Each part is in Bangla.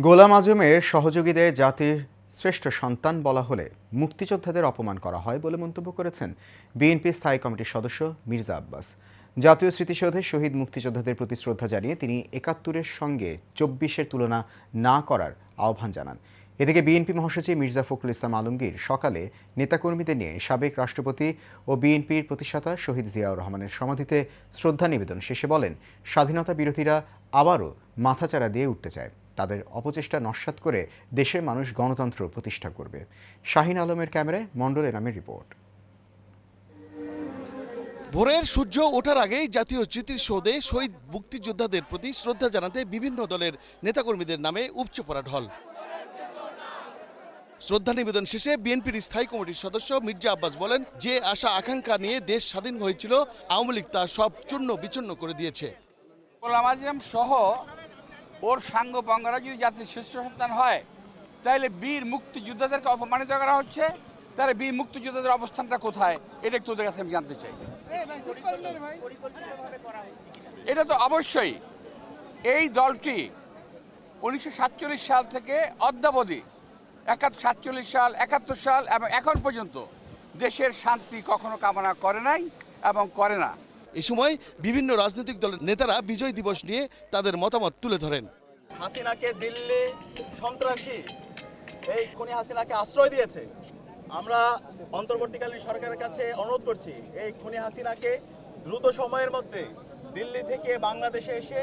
গোলাম আজমের সহযোগীদের জাতির শ্রেষ্ঠ সন্তান বলা হলে মুক্তিযোদ্ধাদের অপমান করা হয় বলে মন্তব্য করেছেন বিএনপি স্থায়ী কমিটির সদস্য মির্জা আব্বাস। জাতীয় স্মৃতিসৌধে শহীদ মুক্তিযোদ্ধাদের প্রতি শ্রদ্ধা জানিয়ে তিনি ৭১-এর সঙ্গে ২৪-এর তুলনা না করার আহ্বান জানান। এদিকে বিএনপি মহাসচিব মির্জা ফখরুল ইসলাম আলমগীর সকালে নেতাকর্মীদের নিয়ে সাবেক রাষ্ট্রপতি ও বিএনপির প্রতিষ্ঠাতা শহীদ জিয়াউর রহমানের সমাধিতে শ্রদ্ধা নিবেদন শেষে বলেন, স্বাধীনতা বিরোধীরা আবারও মাথাচাড়া দিয়ে উঠতে চায়। তাদের অপচেষ্টা নস্যাৎ করে দেশের মানুষ গণতন্ত্র প্রতিষ্ঠা করবে। শাহিন আলমের ক্যামেরায় মণ্ডল এনামের রিপোর্ট। ভোরের সূর্য ওঠার আগেই জাতীয় স্মৃতিসৌধে শহীদ মুক্তিযোদ্ধাদের প্রতি শ্রদ্ধা জানাতে বিভিন্ন দলের নেতাকর্মীদের নামে উপচে পড়া ঢল। শ্রদ্ধা নিবেদন শেষে বিএনপির স্থায়ী কমিটির সদস্য মির্জা আব্বাস বলেন, যে আশা আকাঙ্ক্ষা নিয়ে দেশ স্বাধীন হয়েছিল আওয়ামী লীগ তা সব চূর্ণ বিচূর্ণ করে দিয়েছে। গোলাম আজম সহ ওর সাঙ্গ পাঙ্গরা যদি জাতির শ্রেষ্ঠ সন্তান হয়, তাহলে বীর মুক্তিযোদ্ধাদেরকে অপমানিত করা হচ্ছে। তাহলে বীর মুক্তিযোদ্ধাদের অবস্থানটা কোথায়, এটা একটু ওদের কাছে আমি জানতে চাই। এটা তো অবশ্যই এই দলটি 1947 সাল থেকে অদ্যাবধি 47 সাল, 71 সাল এবং এখন পর্যন্ত দেশের শান্তি কখনো কামনা করে নাই এবং করে না। এ সময় বিভিন্ন রাজনৈতিক দলের নেতারা বিজয় দিবস নিয়ে তাদের মতামত তুলে ধরেন। হাসিনাকে দিল্লি সন্ত্রাসী এই খুনি হাসিনাকে আশ্রয় দিয়েছে। আমরা অন্তর্বর্তীকালীন সরকারের কাছে অনুরোধ করছি, এই খুনি হাসিনাকে দ্রুত সময়ের মধ্যে দিল্লি থেকে বাংলাদেশে এসে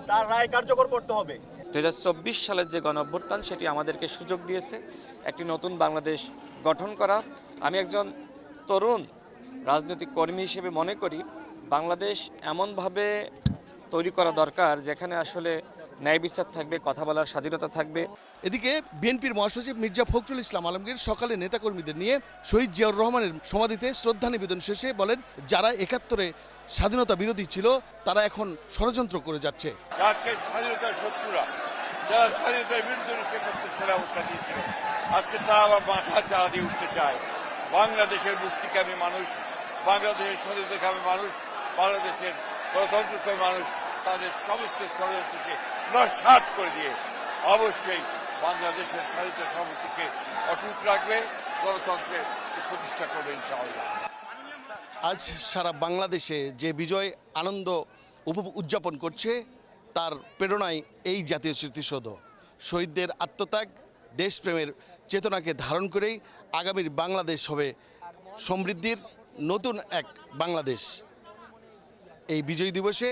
তার রায় কার্যকর করতে হবে। 2024 সালের যে গণঅভ্যুত্থান সেটি আমাদেরকে সুযোগ দিয়েছে একটি নতুন বাংলাদেশ গঠন করা। আমি একজন তরুণ রাজনৈতিক কর্মী হিসেবে মনে করি বাংলাদেশ এমনভাবে তৈরি করা দরকার যেখানে আসলে ন্যায় বিচার থাকবে, কথা বলার স্বাধীনতা থাকবে। এদিকে বিএনপির মহাসচিব মির্জা ফখরুল ইসলাম আলমগীর সকালে নেতাকর্মীদের নিয়ে শহীদ জিয়াউর রহমানের সমাধিতে শ্রদ্ধা নিবেদন শেষে বলেন, যারা ৭১-এ স্বাধীনতা বিরোধী ছিল তারা এখন ষড়যন্ত্র করে যাচ্ছে। স্বাধীনতার শত্রুরা যারা স্বাধীনতার বিরুদ্ধে অবস্থা দিয়েছিল, আজকে তারা আবার মাথা চাড়া দিয়ে উঠতে চায়। বাংলাদেশের মুক্তিকামী মানুষ, বাংলাদেশের স্বাধীনতাকামী মানুষ, বাংলাদেশের গণতন্ত্রকামী মানুষ তাদের সমস্ত ষড়যন্ত্রকে নস্যাৎ করে দিয়ে অবশ্যই বাংলাদেশের স্বাধীনতা সমষ্টিকে অটুট রাখবে, গণতন্ত্রের প্রতিষ্ঠা করবে ইনশাআল্লাহ। আজ সারা বাংলাদেশে যে বিজয় আনন্দ উদযাপন করছে তার প্রেরণায় এই জাতীয় স্মৃতিসৌধ। শহীদদের আত্মত্যাগ, দেশপ্রেমের চেতনাকে ধারণ করেই আগামীর বাংলাদেশ হবে সমৃদ্ধির নতুন এক বাংলাদেশ। এই বিজয় দিবসে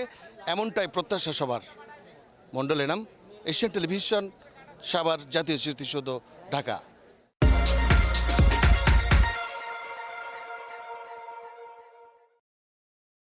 এমনটাই প্রত্যাশা সবার। মণ্ডল এনাম, এশিয়ান টেলিভিশন, সাভার জাতীয় স্মৃতিসৌধ, ঢাকা।